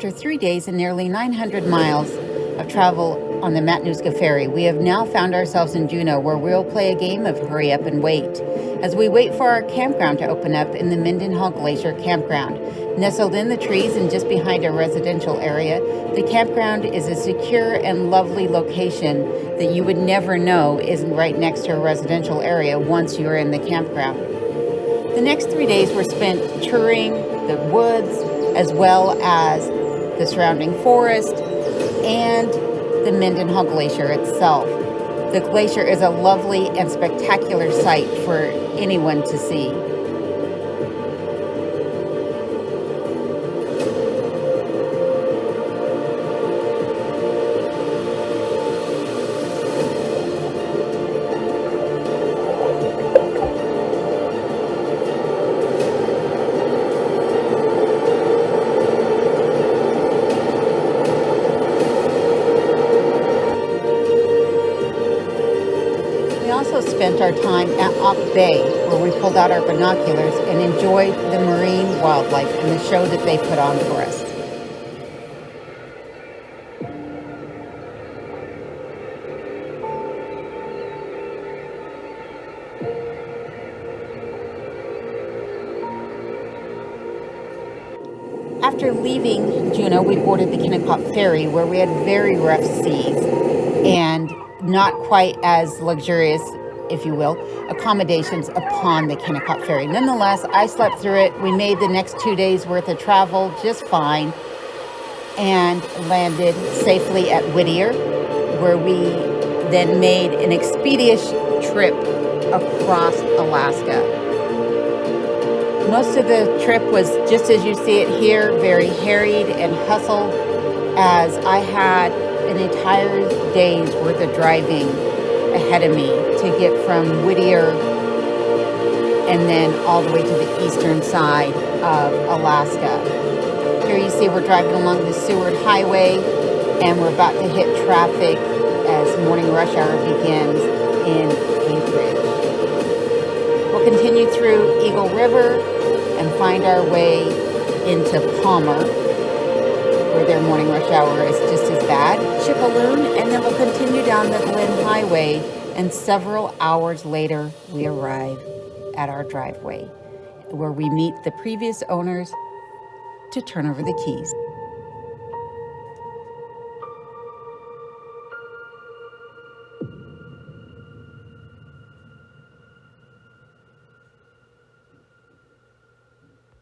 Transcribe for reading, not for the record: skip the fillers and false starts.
After 3 days and nearly 900 miles of travel on the Matanuska Ferry, we have now found ourselves in Juneau, where we'll play a game of hurry up and wait as we wait for our campground to open up in the Muir Glacier campground. Nestled in the trees and just behind our residential area, the campground is a secure and lovely location that you would never know is right next to a residential area once you're in the campground. The next 3 days were spent touring the woods as well as the surrounding forest and the Muir Glacier itself. The glacier is a lovely and spectacular sight for anyone to see. We also spent our time at Op Bay, where we pulled out our binoculars and enjoyed the marine wildlife and the show that they put on for us. After leaving Juneau, we boarded the Kennecott Ferry, where we had very rough seas and not quite as luxurious, if you will, accommodations upon the Kennecott Ferry. Nonetheless, I slept through it. We made the next 2 days worth of travel just fine and landed safely at Whittier, where we then made an expeditious trip across Alaska. Most of the trip was just as you see it here, very harried and hustled, as I had an entire day's worth of driving ahead of me to get from Whittier and then all the way to the eastern side of Alaska. Here you see we're driving along the Seward Highway, and we're about to hit traffic as morning rush hour begins in Anchorage. We'll continue through Eagle River and find our way into Palmer, where their morning rush hour is just as bad. Chipaloon, and then we'll continue down the Glen Highway, and several hours later we arrive at our driveway, where we meet the previous owners to turn over the keys.